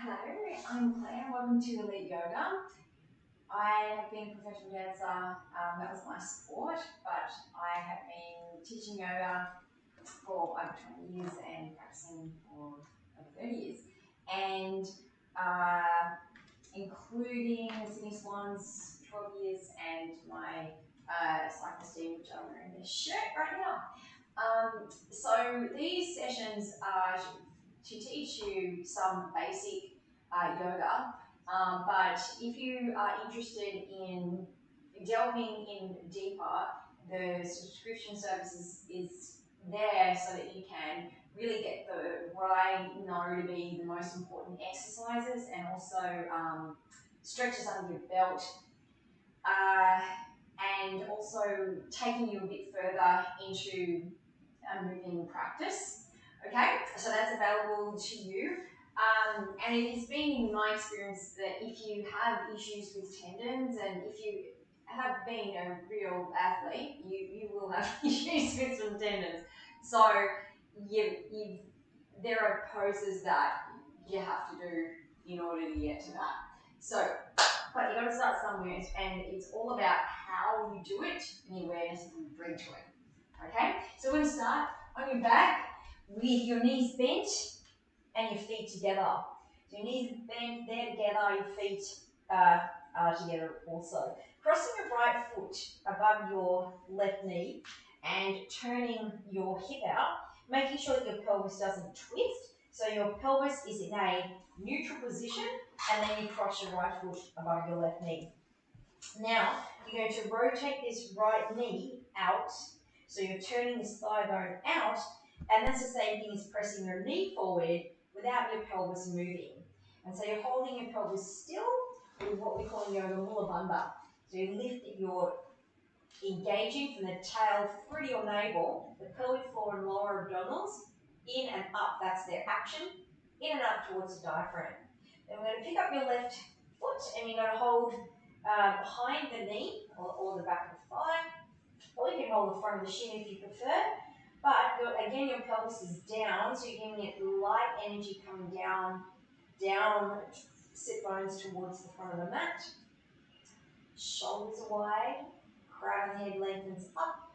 Hello, I'm Clare. Welcome to EliteYoga. I have been a professional dancer. That was my sport, but I have been teaching yoga for over 20 years and practicing for over 30 years. And including the Sydney Swans 12 years and my cyclist team, which I'm wearing this shirt right now. So these sessions are to teach you some basic yoga, but if you are interested in delving in deeper, the subscription service is there so that you can really get the what I know to be the most important exercises and also stretches under your belt, and also taking you a bit further into moving practice. Okay, so that's available to you. And it has been in my experience that if you have issues with tendons and if you have been a real athlete, you will have issues with some tendons. So there are poses that you have to do in order to get to that. So, but you've got to start somewhere, and it's all about how you do it and the awareness that you bring to it. Okay, so we're going to start on your back with your knees bent and your feet together. So your knees bent, they're together, your feet are together also. Crossing your right foot above your left knee and turning your hip out, making sure that your pelvis doesn't twist. So your pelvis is in a neutral position, and then you cross your right foot above your left knee. Now, you're going to rotate this right knee out. So you're turning this thigh bone out, and that's the same thing as pressing your knee forward without your pelvis moving. And so you're holding your pelvis still with what we call in yoga mula bandha. So you lift it, you're engaging from the tail through to your navel, the pelvic floor and lower abdominals, in and up, that's their action, in and up towards the diaphragm. Then we're going to pick up your left foot and you're going to hold behind the knee or the back of the thigh, or you can hold the front of the shin if you prefer. But again, your pelvis is down, so you're giving it light energy coming down, sit bones towards the front of the mat. Shoulders are wide, crown of the head lengthens up.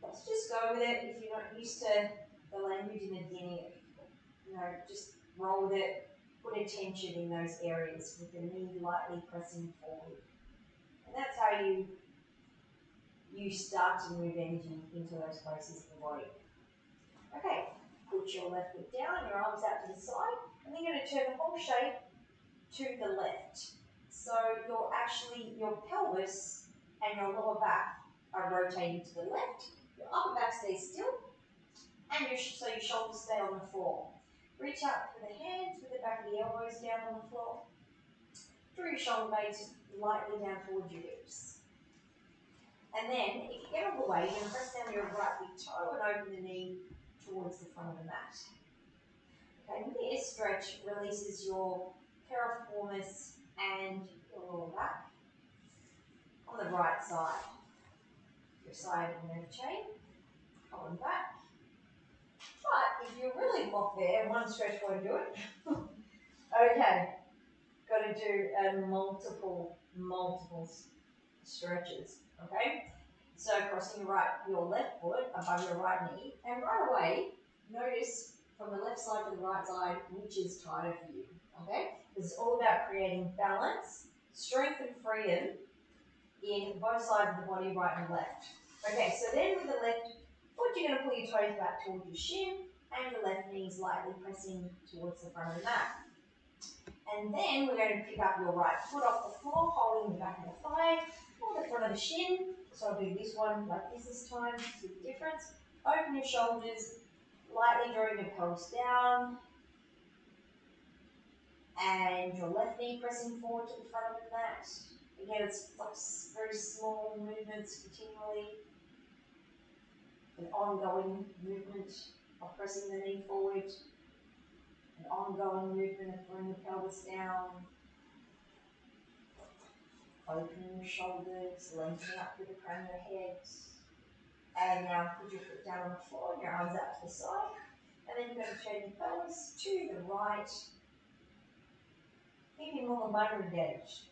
Let's just go with it. If you're not used to the language in the beginning, just roll with it. Put attention in those areas with the knee lightly pressing forward. And that's how you start to move energy into those places of the body. Okay, put your left foot down, your arms out to the side, and then you're going to turn the whole shape to the left. So your pelvis and your lower back are rotating to the left, your upper back stays still, and so your shoulders stay on the floor. Reach out for the hands with the back of the elbows down on the floor. Draw your shoulder blades lightly down towards your hips. And then, if you get all the way, you're going to press down your right big toe and open the knee towards the front of the mat. Okay, this stretch releases your piriformis and your lower back on the right side. Your side of the nerve chain, coming back. But if you're really blocked there, one stretch won't do it. Okay, got to do multiple stretches. Okay, so crossing your left foot above your right knee, and right away notice from the left side to the right side which is tighter for you. Okay, this is all about creating balance, strength, and freedom in both sides of the body, right and left. Okay, so then with the left foot, you're going to pull your toes back towards your shin, and your left knee is lightly pressing towards the front of the mat. And then we're going to pick up your right foot off the floor, holding the back of the thigh or the front of the shin. So I'll do this one like this time, see the difference. Open your shoulders, lightly drawing your pelvis down. And your left knee pressing forward to the front of the mat. Again, it's like very small movements continually. An ongoing movement of pressing the knee forward. An ongoing movement of bringing the pelvis down. Opening your shoulders, lengthening up through the crown of your head. And now put your foot down on the floor and your arms out to the side. And then you're going to turn your pelvis to the right. Keeping Mula Bandha engaged.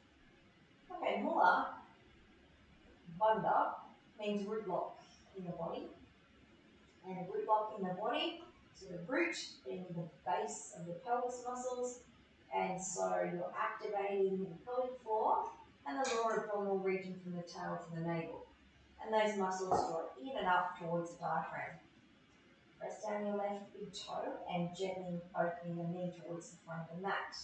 Okay, Mula Bandha means root block in the body. And a root block in the body, so the root being the base of the pelvis muscles, and so you're activating the pelvic floor and the lower abdominal region from the tail to the navel. And those muscles draw in and up towards the diaphragm. Press down your left big toe and gently opening the knee towards the front of the mat.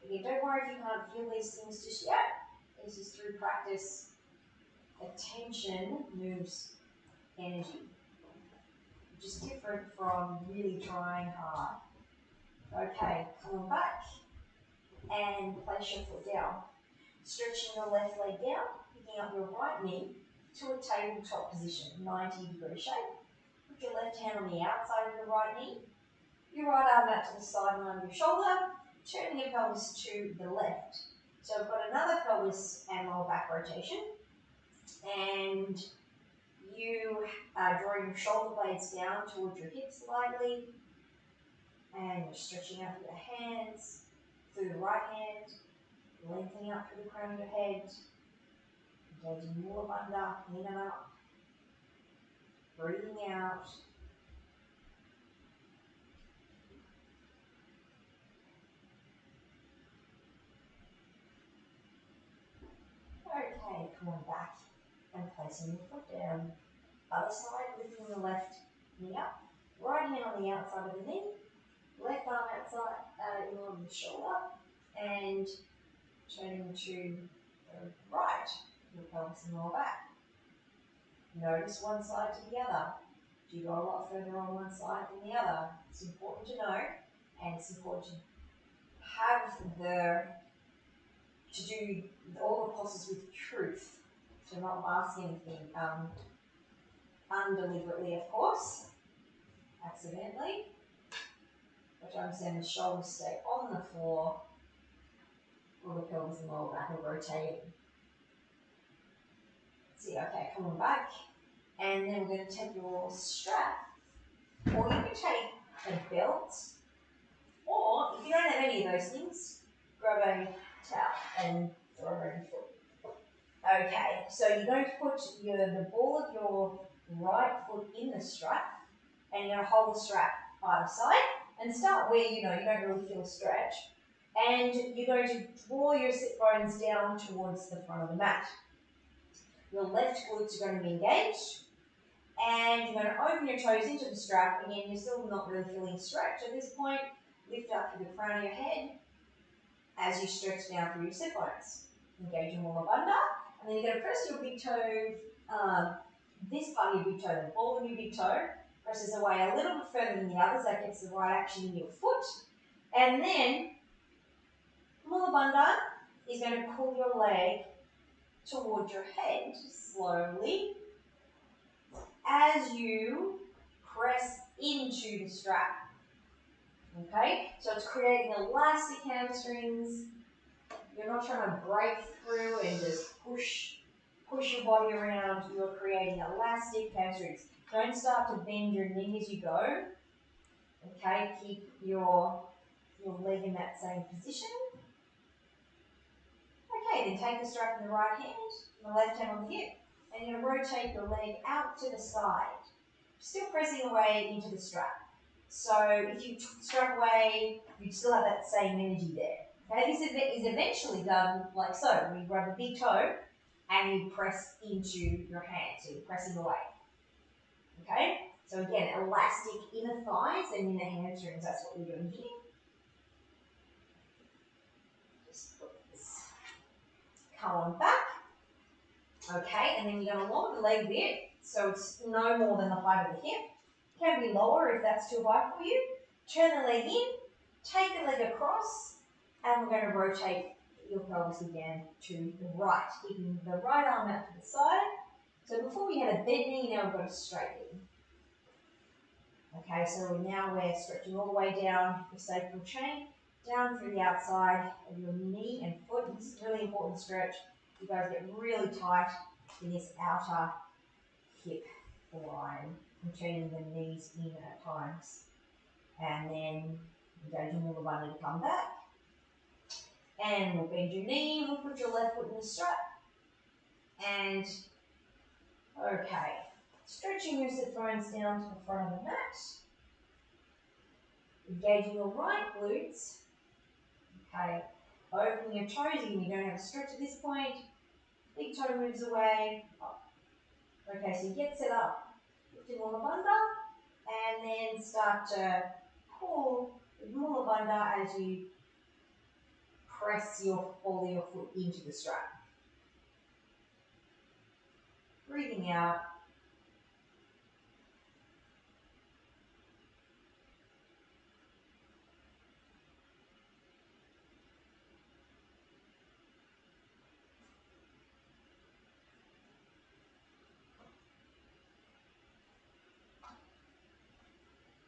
Again, don't worry if you can't feel these things just yet. This is through practice. Attention moves energy, which is different from really trying hard. Okay, come on back and place your foot down. Stretching your left leg down, picking up your right knee to a tabletop position, 90-degree shape. Put your left hand on the outside of your right knee, your right arm out to the sideline of your shoulder, turning your pelvis to the left. So we've got another pelvis and lower back rotation, and you are drawing your shoulder blades down towards your hips slightly, and you're stretching out through the hands, through the right hand, lengthening up through the crown of your head, engaging Mula Bandha, in and up, breathing out. Okay, come on back and placing your foot down. Other side, lifting the left knee up, right hand on the outside of the knee, left arm outside along the shoulder, and turning to the right, your pelvis and lower back. Notice one side to the other. Do you go a lot further on one side than the other? It's important to know, and it's important to have to do all the pulses with truth, so not mask anything undeliberately, of course, accidentally. But to understand the shoulders stay on the floor, or the pelvis and lower back are rotating. See, okay, come on back. And then we're going to take your strap, or you can take a belt, or if you don't have any of those things, grab a towel and throw it over your foot. Okay, so you're going to put the ball of your right foot in the strap, and you're going to hold the strap either side, and start where you don't really feel a stretch, and you're going to draw your sit bones down towards the front of the mat. Your left glutes are going to be engaged, and you're going to open your toes into the strap. Again, you're still not really feeling stretch at this point. Lift up through the crown of your head as you stretch down through your sit bones. Engage your Mula Bandha, and then you're going to press your big toe, this part of your big toe, the ball of your big toe, presses away a little bit further than the others. That gets the right action in your foot. And then Mula Bandha is going to pull your leg towards your head slowly as you press into the strap. Okay, so it's creating elastic hamstrings. You're not trying to break through and just push your body around. You're creating elastic hamstrings. Don't start to bend your knee as you go. Okay, keep your leg in that same position. Okay, then take the strap in the right hand, and the left hand on the hip, and you're going to rotate your leg out to the side, still pressing away into the strap. So if you strap away, you still have that same energy there. Okay, this is eventually done like so. You grab a big toe and you press into your hand, so you're pressing away. Okay, so again, elastic inner thighs and inner hamstrings, that's what we're doing here. come on back. Okay, and then you're going to lower the leg a bit, so it's no more than the height of the hip. Can be lower if that's too high for you. Turn the leg in, take the leg across, and we're going to rotate your pelvis again to the right, keeping the right arm out to the side. So before we had a bent knee, now we've got a straight knee. Okay, so now we're stretching all the way down the sacral chain, down through the outside of your knee and foot. This is a really important stretch. You guys get really tight in this outer hip line and turning the knees in at times. And then engaging all the body to come back. And we'll bend your knee, we'll put your left foot in the strap. And, okay, stretching your sit bones down to the front of the mat. Engaging your right glutes. Okay, opening your toes, even you don't have a stretch at this point. Big toe moves away. Okay, so you get set up, lifting Mula Bandha, and then start to pull the Mula Bandha as you press your ball of your foot into the strap. Breathing out.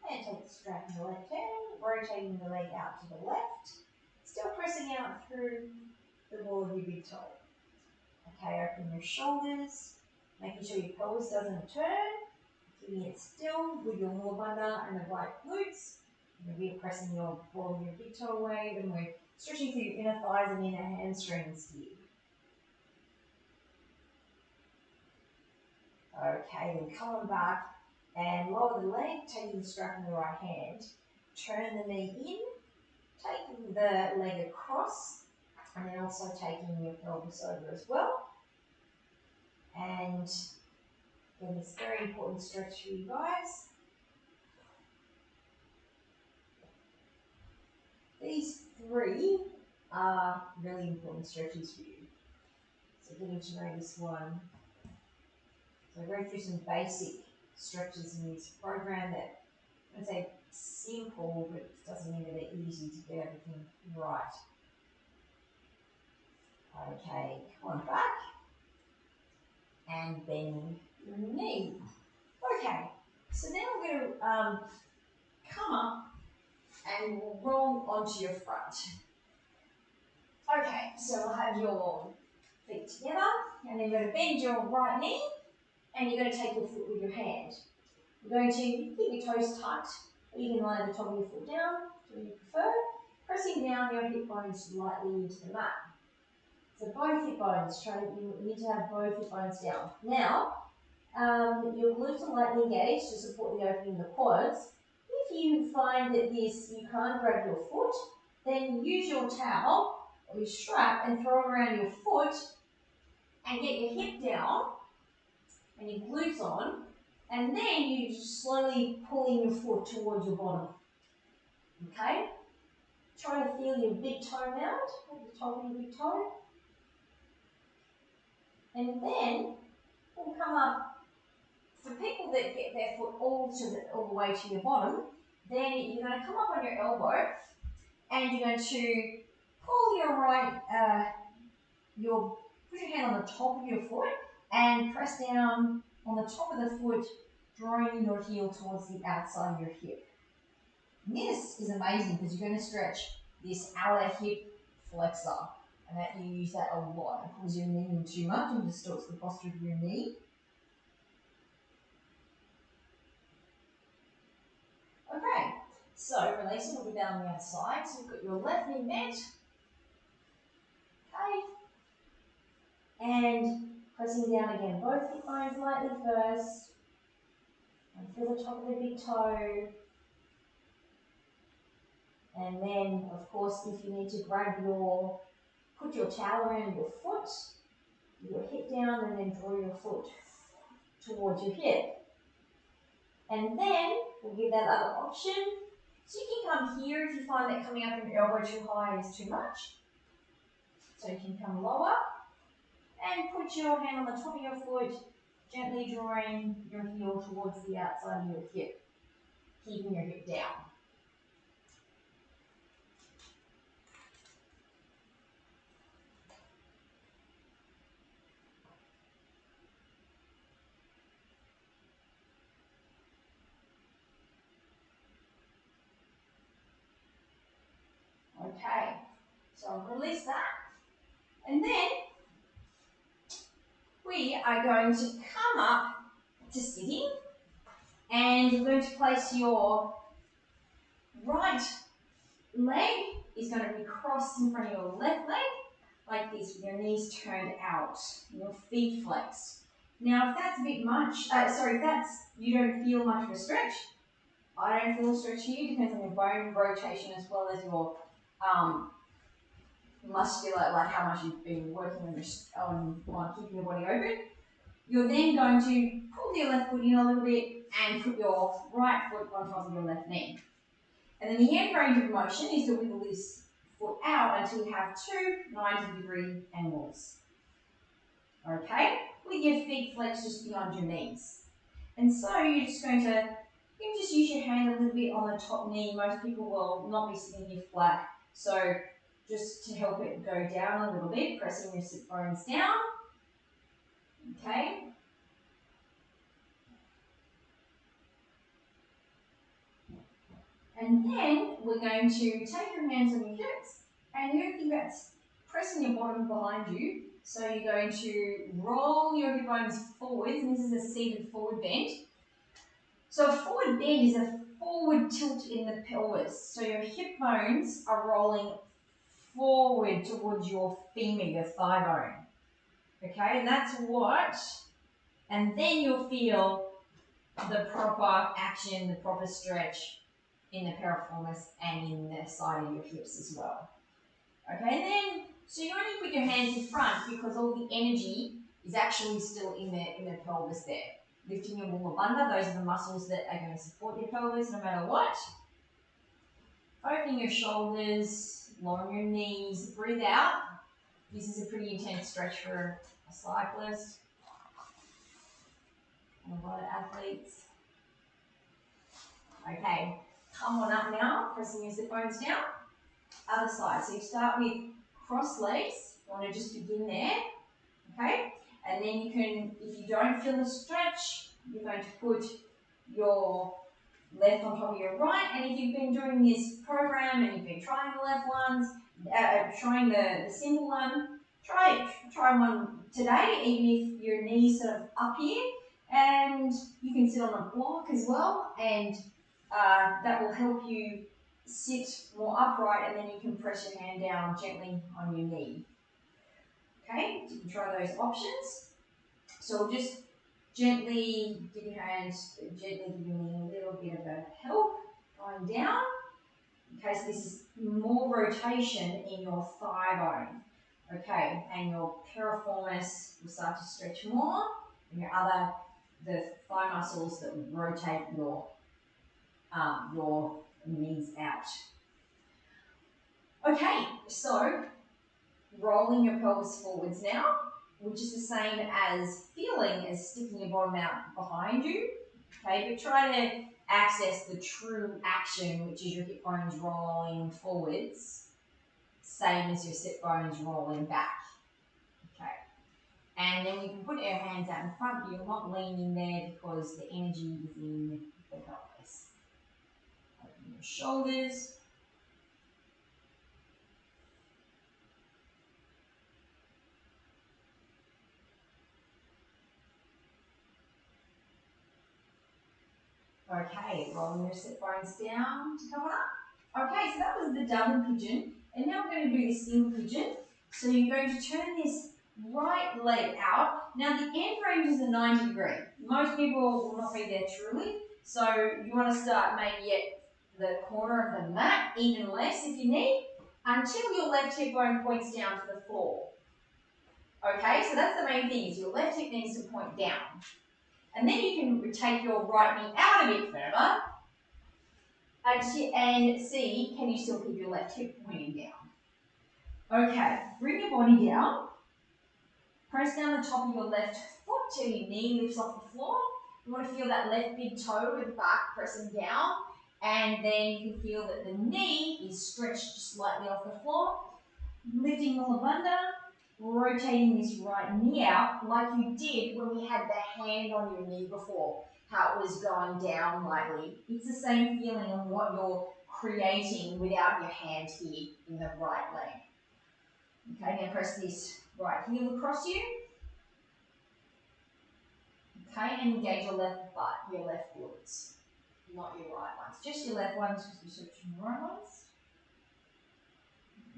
And take the strap in the left hand, rotating the leg out to the left. Still pressing out through the ball of your big toe. Okay, open your shoulders, making sure your pelvis doesn't turn, keeping it still with your Mula Bandha and the right glutes. Maybe you're pressing your ball of your big toe away, and we're stretching through your inner thighs and inner hamstrings here. Okay, then come on back and lower the leg, taking the strap in the right hand. Turn the knee in, taking the leg across, and then also taking your pelvis over as well. And again, this very important stretch for you guys. These three are really important stretches for you. So getting to know this one. So I go through some basic stretches in this program that I would say simple, but it doesn't mean that they're easy to get everything right. Okay, come on back and bend your knee. Okay, so now we're going to come up and we'll roll onto your front. Okay, so we'll have your feet together, and then you're going to bend your right knee, and you're going to take your foot with your hand. You're going to keep your toes tucked, or you can lie the top of your foot down, if you prefer, pressing down your hip bones lightly into the mat. So both hip bones, you need to have both hip bones down. Now, your glutes are lightly engaged to support the opening of the quads. If you find that you can't grab your foot, then use your towel or your strap and throw it around your foot and get your hip down and your glutes on, and then you just slowly pulling your foot towards your bottom. Okay? Try to feel your big toe mount at the top of your big toe. And then we'll come up. For people that get their foot all the way to your bottom, then you're going to come up on your elbow and you're going to pull your put your hand on the top of your foot and press down on the top of the foot, drawing your heel towards the outside of your hip. And this is amazing because you're going to stretch this outer hip flexor, and that you use that a lot. It pulls your knee in too much and distorts the posture of your knee. Okay, so releasing will be down the outside. So you've got your left knee bent. Okay. And pressing down again, both hip bones lightly first. And feel the top of the big toe. And then, of course, if you need to put your towel around your foot, your hip down, and then draw your foot towards your hip. And then we'll give that other option. So you can come here if you find that coming up in your elbow too high is too much. So you can come lower. And put your hand on the top of your foot, gently drawing your heel towards the outside of your hip, keeping your hip down. Okay, so I'll release that. And then we are going to come up to sitting, and you're going to place your right leg is going to be crossed in front of your left leg, like this, with your knees turned out, your feet flexed. Now, if that's a bit much, if you don't feel much of a stretch, I don't feel a stretch here, depends on your bone rotation as well as your muscular, like how much you've been working on keeping your body open. You're then going to pull your left foot in a little bit and put your right foot on top of your left knee. And then the end range of motion is to wiggle this foot out until you have two 90-degree angles. Okay? With your feet flexed just beyond your knees. And so you're just going to, you can just use your hand a little bit on the top knee. Most people will not be sitting here flat. So just to help it go down a little bit, pressing your sit bones down. Okay? And then we're going to take your hands on your hips, and you're going to think about pressing your bottom behind you. So you're going to roll your hip bones forwards, and this is a seated forward bend. So a forward bend is a forward tilt in the pelvis. So your hip bones are rolling forward towards your femur, your thigh bone. Okay, and that's what, and then you'll feel the proper action, the proper stretch in the piriformis and in the side of your hips as well. Okay, and then, so you only put your hands in front because all the energy is actually still in the pelvis there. Lifting your mula bandha, those are the muscles that are going to support your pelvis no matter what. Opening your shoulders, lowering your knees, breathe out. This is a pretty intense stretch for a cyclist and a lot of athletes. Okay, come on up now, pressing your sit bones down. Other side, so you start with cross legs. You want to just begin there, okay? And then you can, if you don't feel the stretch, you're going to put your left on top of your right. And if you've been doing this program and you've been trying the left ones, trying the simple one, try one today, even if your knee's sort of up here. And you can sit on a block as well, and that will help you sit more upright, and then you can press your hand down gently on your knee. Okay, you can try those options. So just gently give your hands, gently give your knee a little bit of a help going down, in case this is more rotation in your thigh bone. Okay, and your piriformis will start to stretch more, and the thigh muscles that rotate your knees out. Okay, so rolling your pelvis forwards now, which is the same as feeling as sticking your bottom out behind you. Okay, but try to access the true action, which is your hip bones rolling forwards, same as your sit bones rolling back. Okay, and then we can put our hands out in front, but you're not leaning there because the energy is in the pelvis. Open your shoulders. Okay, rolling your sit bones down to come on up. Okay, so that was the double pigeon, and now we're going to do the single pigeon. So you're going to turn this right leg out. Now the end range is a 90 degree. Most people will not be there truly, so you want to start maybe at the corner of the mat, even less if you need, until your left hip bone points down to the floor. Okay, so that's the main thing, is your left hip needs to point down. And then you can take your right knee out a bit further and see, can you still keep your left hip pointing down? Okay, bring your body down. Press down the top of your left foot till your knee lifts off the floor. You want to feel that left big toe with the back pressing down, and then you can feel that the knee is stretched slightly off the floor. Lifting Mula Bandha, rotating this right knee out like you did when we had the hand on your knee before, how it was going down lightly. It's the same feeling of what you're creating without your hand here in the right leg. Okay, now press this right heel across you. Okay, and engage your left butt, your left glutes, not your right ones. Just your left ones because we're searching the right ones.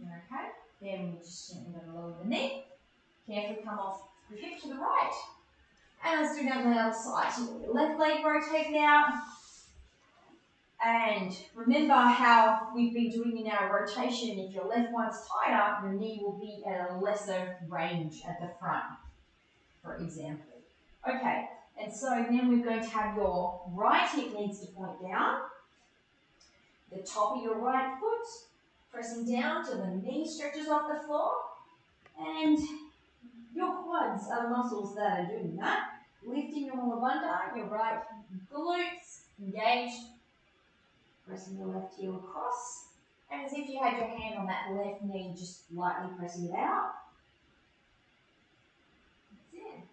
Okay, then we're just gently going to lower the knee. Carefully come off the hip to the right. And let's do that on the other side. So your left leg rotated out. And remember how we've been doing in our rotation. If your left one's tighter, your knee will be at a lesser range at the front, for example. Okay, and so then we're going to have your right hip needs to point down. The top of your right foot pressing down till the knee stretches off the floor. And your quads are the muscles that are doing that. Lifting your Mula Bandha, your right glutes engaged. Pressing your left heel across. And as if you had your hand on that left knee, just lightly pressing it out. That's it.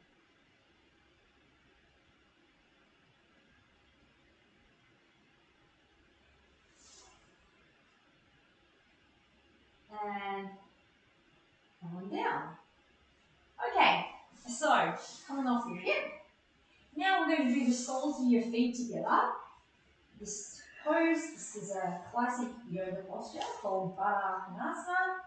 And come on down. Okay, so coming off your hip. Now we're going to do the soles of your feet together. This pose, this is a classic yoga posture called Pigeon Asana,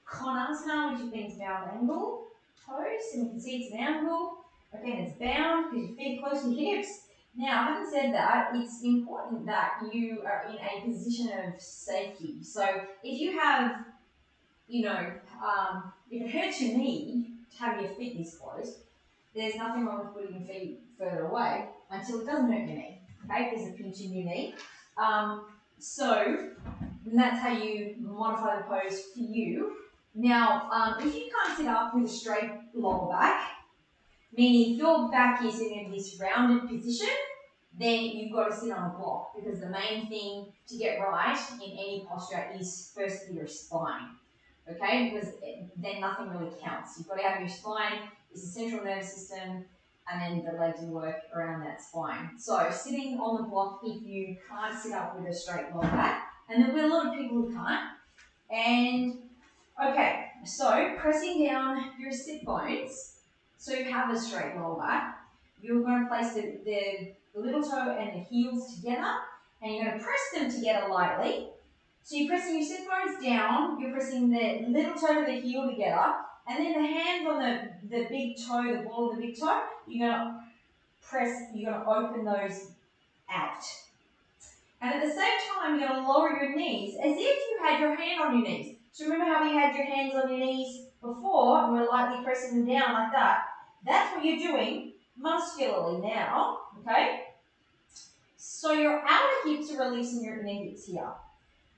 Konasana, which means bound angle pose, and you can see it's an angle. Again, it's bound because your feet are close to your hips. Now, having said that, it's important that you are in a position of safety. So if you have, if it hurts your knee to have your feet this close, there's nothing wrong with putting your feet further away until it doesn't hurt your knee. Okay, there's a pinch in your knee. So that's how you modify the pose for you. Now, if you can't sit up with a straight lower back, meaning if your back is in this rounded position, then you've got to sit on a block, because the main thing to get right in any posture is firstly your spine. Okay, because then nothing really counts. You've got to have your spine, is the central nervous system, and then the legs will work around that spine. So sitting on the block if you can't sit up with a straight lower back, and there'll be a lot of people who can't. And okay, so pressing down your sit bones, so you have a straight lower back. You're going to place the little toe and the heels together, and you're going to press them together lightly. So you're pressing your sit bones down, you're pressing the little toe to the heel together, and then the hands on the big toe, the ball of the big toe, you're going to press, you're going to open those out. And at the same time, you're going to lower your knees as if you had your hand on your knees. So remember how we had your hands on your knees before, and we're lightly pressing them down like that? That's what you're doing muscularly now, okay? So your outer hips are releasing your inner hips here.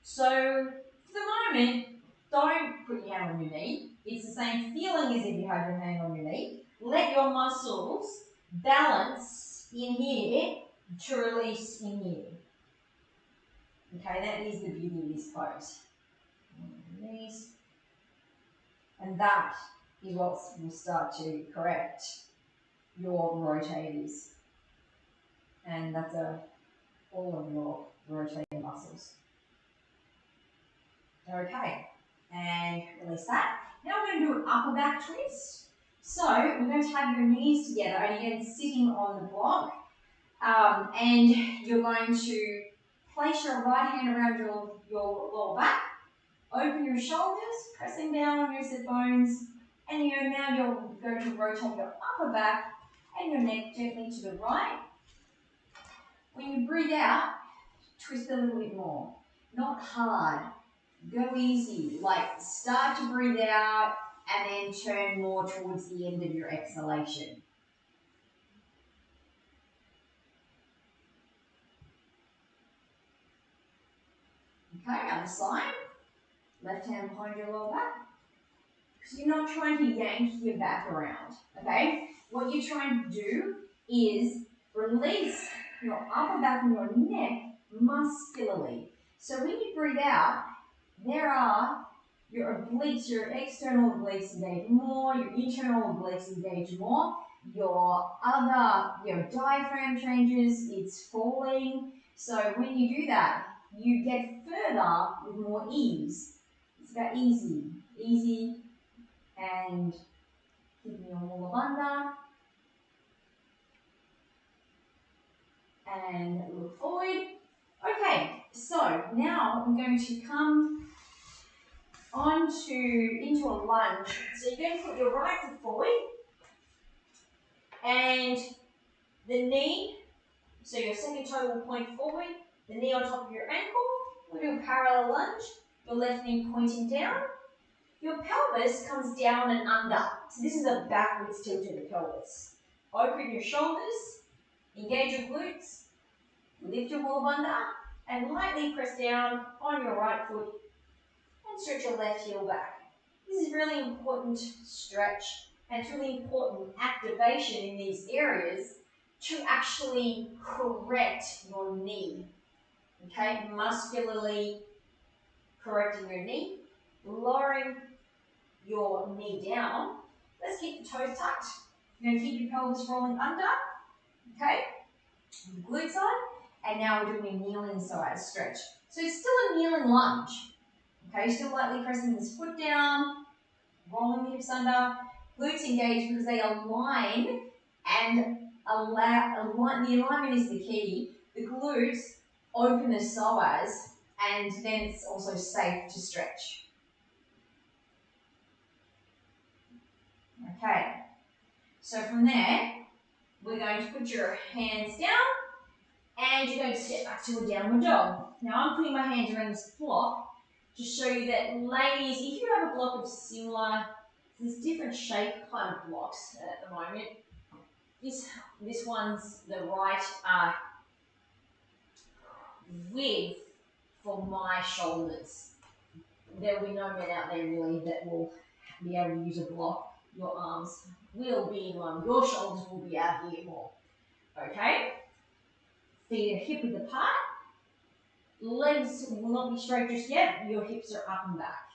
So for the moment, don't put your hand on your knee. It's the same feeling as if you had your hand on your knee. Let your muscles balance in here to release in here. Okay, that is the beauty of this pose. Knees. And that is what will start to correct your rotators. And that's all of your rotator muscles. Okay, and release that. Now we're going to do an upper back twist. So we're going to have your knees together, and again sitting on the block. And you're going to place your right hand around your lower back. Open your shoulders, pressing down on your sit bones. And now you're going to rotate your upper back and your neck gently to the right. When you breathe out, twist a little bit more. Not hard. Go easy. Like start to breathe out and then turn more towards the end of your exhalation. Okay, other side. Left hand behind your lower back. because you're not trying to yank your back around, okay? What you're trying to do is release your upper back and your neck muscularly. So when you breathe out, there are your obliques, your external obliques engage more, your internal obliques engage more, your diaphragm changes, it's falling. So when you do that, you get further with more ease. It's about easy, and keeping your wall under, and look forward. Okay, so now I'm going to come into a lunge. So you're going to put your right foot forward, and the knee, so your second toe will point forward, the knee on top of your ankle. We'll do a parallel lunge, your left knee pointing down. Your pelvis comes down and under. So this is a backwards tilt of the pelvis. Open your shoulders, engage your glutes, lift your wall under, and lightly press down on your right foot and stretch your left heel back. This is really important stretch, and it's really important activation in these areas to actually correct your knee. Okay, muscularly correcting your knee, lowering your knee down. Let's keep the toes tucked. You're going to keep your pelvis rolling under, okay, on the glute side, and now we're doing a kneeling side stretch. So it's still a kneeling lunge, okay, you're still lightly pressing this foot down, rolling the hips under, glutes engage because they align, and the alignment is the key. The glutes open the psoas, and then it's also safe to stretch. Okay, so from there, we're going to put your hands down, and you're going to step back to a downward dog. Now I'm putting my hands around this block to show you that, ladies, if you have a block of similar, there's different shape kind of blocks at the moment. This one's the right width for my shoulders. There will be no men out there really that will be able to use a block. Your arms will be in line. Your shoulders will be out here more. Okay? Feet are hip width apart. Legs will not be straight just yet. Your hips are up and back.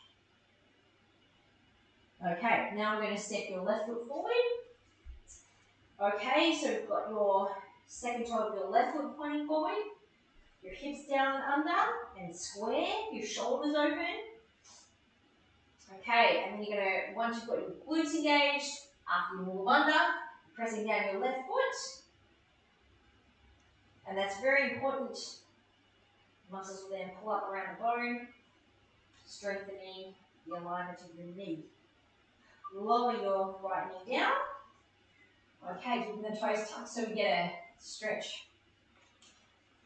Okay, now we're going to step your left foot forward. Okay, so we've got your second toe of your left foot pointing forward. Your hips down and under and square. Your shoulders open. Okay, and then you're going to, once you've got your glutes engaged, after you move under, pressing down your left foot. And that's very important. Muscles will then pull up around the bone, strengthening the alignment of your knee. Lower your right knee down. Okay, keeping the toes tucked so we get a stretch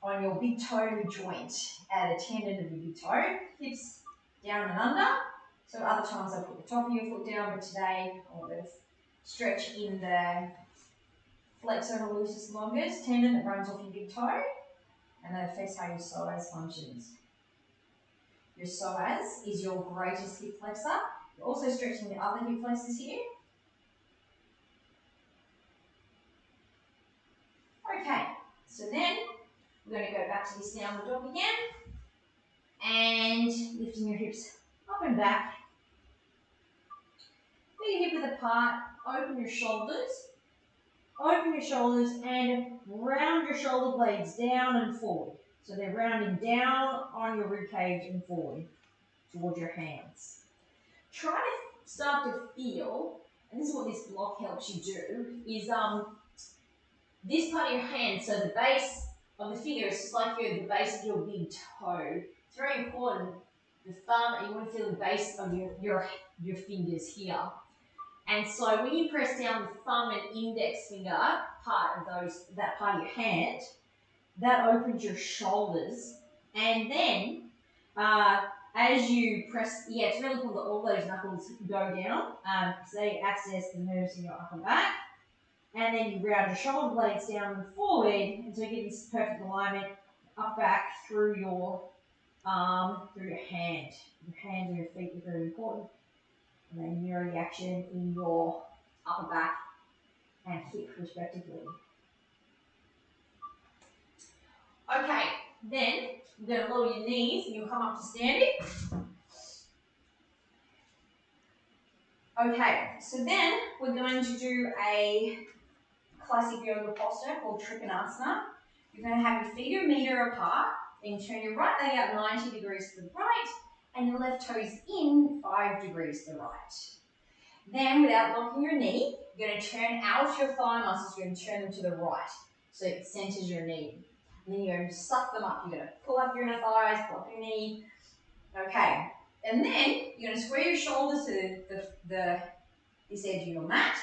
on your big toe joint at a tendon of your big toe. Hips down and under. So other times I put the top of your foot down, but today I want to stretch in the flexor hallucis longus tendon that runs off your big toe, and that affects how your psoas functions. Your psoas is your greatest hip flexor. You're also stretching the other hip flexors here. Okay, so then we're going to go back to this downward dog again, and lifting your hips up and back. Put your hip width apart, open your shoulders, and round your shoulder blades down and forward. So they're rounding down on your rib cage and forward towards your hands. Try to start to feel, and this is what this block helps you do, is this part of your hand, so the base of the finger is just like the base of your big toe. It's very important. The thumb, you want to feel the base of your fingers here. And so when you press down the thumb and index finger part of that part of your hand, that opens your shoulders. And then as you press, it's really cool that all those knuckles go down because they access the nerves in your upper back. And then you round your shoulder blades down and forward, and so you get this perfect alignment up back through your hand. Your hands and your feet are very important. And then mirror the action in your upper back and hip respectively. Okay, then you're going to lower your knees and you'll come up to standing. Okay, so then we're going to do a classic yoga posture called Trippin Asana. You're going to have your feet a meter apart, then you turn your right leg out 90 degrees to the right, and your left toes in 5 degrees to the right. Then, without locking your knee, you're going to turn out your thigh muscles, you're going to turn them to the right, so it centers your knee. And then you're going to suck them up. You're going to pull up your inner thighs, pull up your knee. Okay, and then you're going to square your shoulders to this edge of your mat,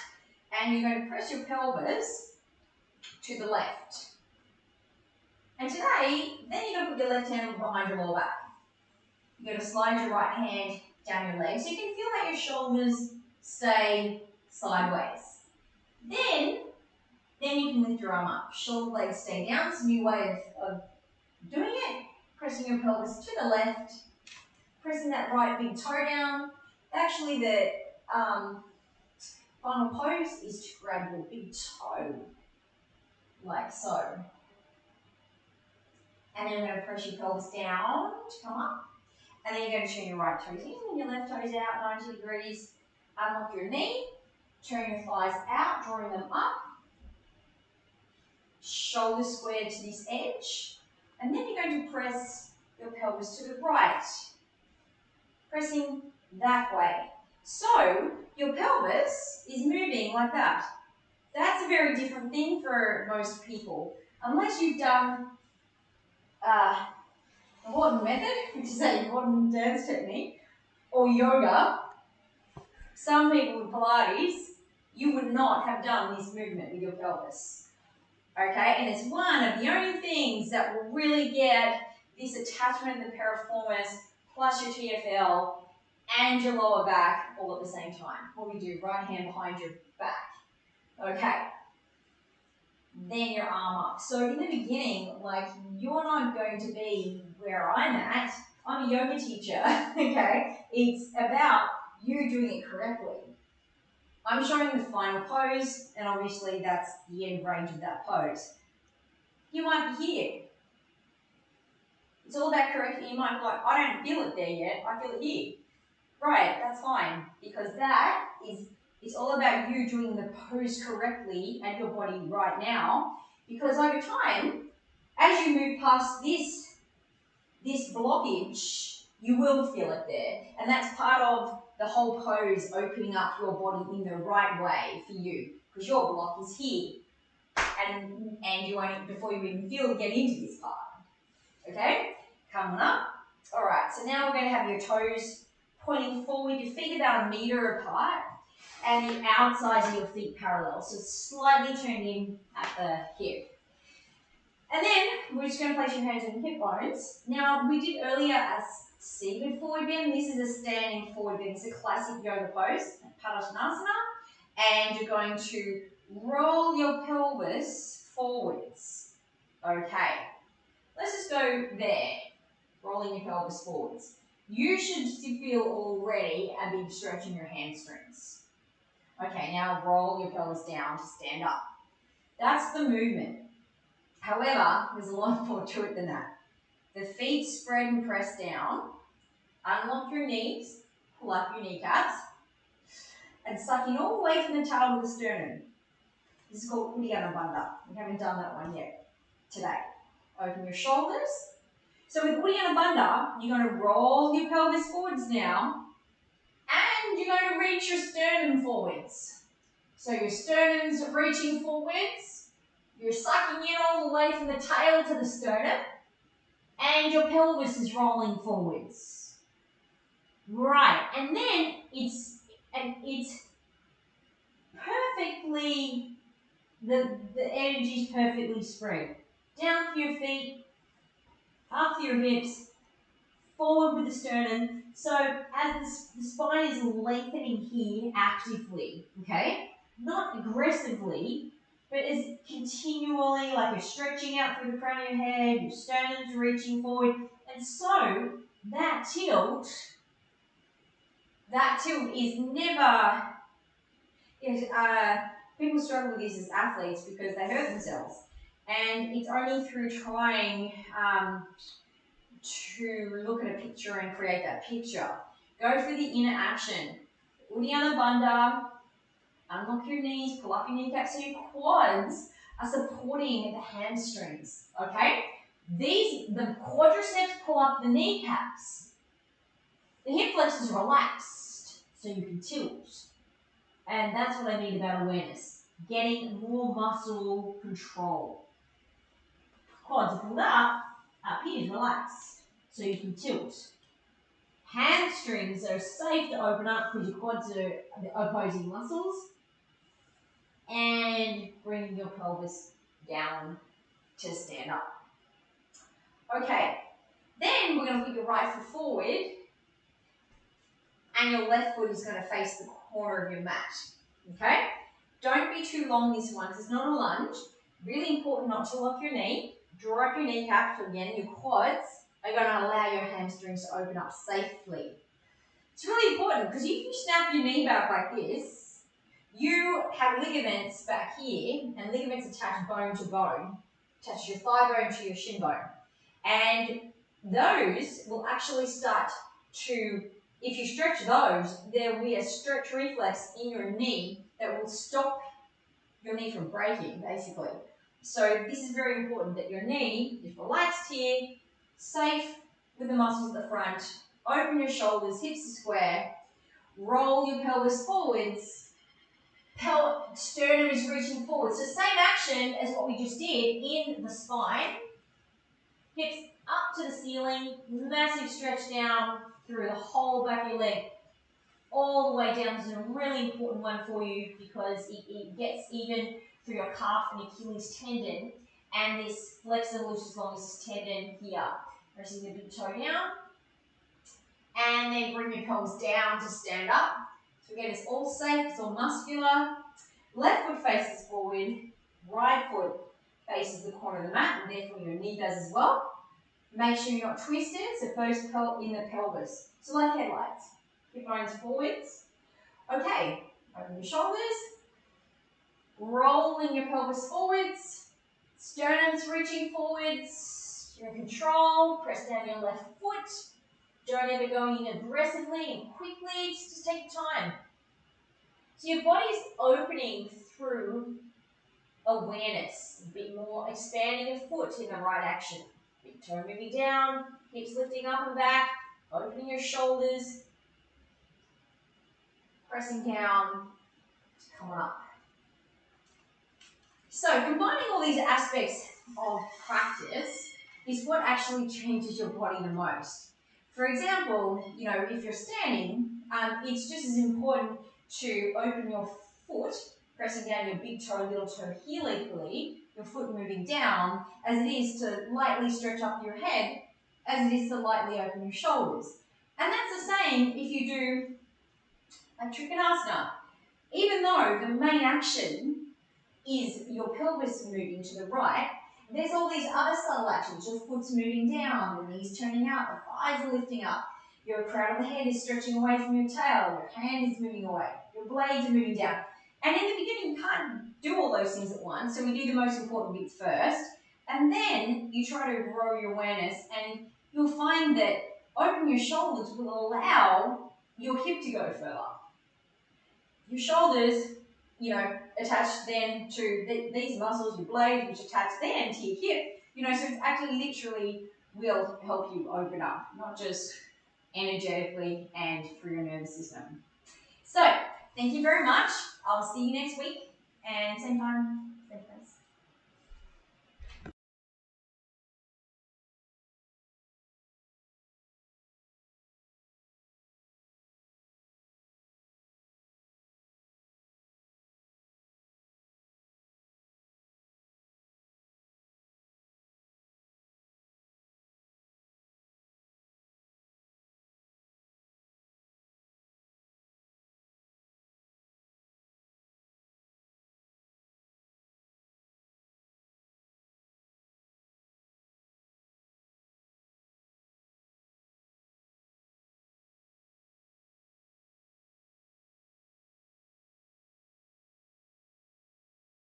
and you're going to press your pelvis to the left. And today, then you're going to put your left hand behind your lower back. You're going to slide your right hand down your leg so you can feel that your shoulders stay sideways. Then you can lift your arm up. Shoulder blades stay down. It's a new way of doing it. Pressing your pelvis to the left. Pressing that right big toe down. Actually, the final pose is to grab your big toe, like so. And then you're going to press your pelvis down to come up. And then you're going to turn your right toes in and your left toes out 90 degrees. Unlock your knee. Turn your thighs out, drawing them up. Shoulders squared to this edge. And then you're going to press your pelvis to the right. Pressing that way. So your pelvis is moving like that. That's a very different thing for most people. Unless you've done the Wharton method, which is a modern dance technique, or yoga, some people with Pilates, you would not have done this movement with your pelvis. Okay, and it's one of the only things that will really get this attachment of the piriformis plus your TFL and your lower back all at the same time. What we do, right hand behind your back. Okay. Then your arm up. So in the beginning, like, you're not going to be where I'm at. I'm a yoga teacher, okay? It's about you doing it correctly. I'm showing the final pose, and obviously that's the end range of that pose. You might be here. It's all about correctly. You might be like, I don't feel it there yet. I feel it here. Right, that's fine, because that is, it's all about you doing the pose correctly at your body right now, because over time, as you move past this blockage, you will feel it there. And that's part of the whole pose, opening up your body in the right way for you, because your block is here. And you won't, before you even feel it, get into this part. Okay? Coming up. All right, so now we're going to have your toes pointing forward, your feet about a meter apart, and the outsides of your feet parallel. So slightly turned in at the hip. And then we're just going to place your hands on your hip bones. Now, we did earlier a seated forward bend. This is a standing forward bend. It's a classic yoga pose, Pigeon Asana. And you're going to roll your pelvis forwards. Okay. Let's just go there, rolling your pelvis forwards. You should feel already a big stretch in your hamstrings. Okay, now roll your pelvis down to stand up. That's the movement. However, there's a lot more to it than that. The feet spread and press down. Unlock your knees, pull up your kneecaps, and suck in all the way from the tail to the sternum. This is called Uddiyana Bandha. We haven't done that one yet today. Open your shoulders. So with Uddiyana Bandha, you're going to roll your pelvis forwards now, and you're going to reach your sternum forwards. So your sternum's reaching forwards, you're sucking in all the way from the tail to the sternum, and your pelvis is rolling forwards. Right, and then it's perfectly, the energy is perfectly spread. Down through your feet, up through your hips, forward with the sternum. So as the spine is lengthening here actively, okay? Not aggressively, but as continually, like you're stretching out through the crown of your head, your sternum's reaching forward. And so that tilt that tilt is never, people struggle with this as athletes because they hurt themselves. And it's only through trying to look at a picture and create that picture. Go for the inner action. Uddiyana Bandha, unlock your knees, pull up your kneecaps so your quads are supporting the hamstrings, okay? The quadriceps pull up the kneecaps. The hip flexors relaxed so you can tilt. And that's what I mean about awareness. Getting more muscle control. Quads are pulled up here is relaxed so you can tilt. Hamstrings are safe to open up because your quads are the opposing muscles. And bring your pelvis down to stand up. Okay, then we're going to put your right foot forward and your left foot is going to face the corner of your mat. Okay? Don't be too long this one because it's not a lunge. Really important not to lock your knee. Draw up your kneecap so again your quads are going to allow your hamstrings to open up safely. It's really important because if you snap your knee back like this, you have ligaments back here, and ligaments attach bone to bone, attach your thigh bone to your shin bone. And those will actually start to, if you stretch those, there will be a stretch reflex in your knee that will stop your knee from breaking, basically. So this is very important that your knee is relaxed here, safe with the muscles at the front, open your shoulders, hips are square, roll your pelvis forwards, sternum is reaching forward. So same action as what we just did in the spine. Hips up to the ceiling, massive stretch down through the whole back of your leg, all the way down. This is a really important one for you because it gets even through your calf and Achilles tendon and this flexor loose longus tendon here. Pressing the big toe down. And then bring your pelvis down to stand up. So again, it's all safe, it's all muscular. Left foot faces forward, right foot faces the corner of the mat, and therefore your knee does as well. Make sure you're not twisted, so focus in the pelvis. So like headlights, hip bones forwards. Okay, open your shoulders, rolling your pelvis forwards, sternum's reaching forwards, you're in control, press down your left foot. Don't ever go in aggressively and quickly, just take your time. So your body's opening through awareness, a bit more expanding your foot in the right action. Big toe moving down, hips lifting up and back, opening your shoulders, pressing down, come on up. So combining all these aspects of practice is what actually changes your body the most. For example, if you're standing, it's just as important to open your foot, pressing down your big toe, little toe heel equally, your foot moving down, as it is to lightly stretch up your head, as it is to lightly open your shoulders. And that's the same if you do a Trippin Asana. Even though the main action is your pelvis moving to the right, there's all these other subtle actions. Your foot's moving down, the knees turning out, the thighs are lifting up, your crown of the head is stretching away from your tail, your hand is moving away, your blades are moving down. And in the beginning, you can't do all those things at once, so we do the most important bits first, and then you try to grow your awareness, and you'll find that opening your shoulders will allow your hip to go further. Your shoulders, attached then to these muscles, your blades, which attach then to your hip, so it's actually literally will help you open up, not just energetically and through your nervous system. So, thank you very much. I'll see you next week and same time.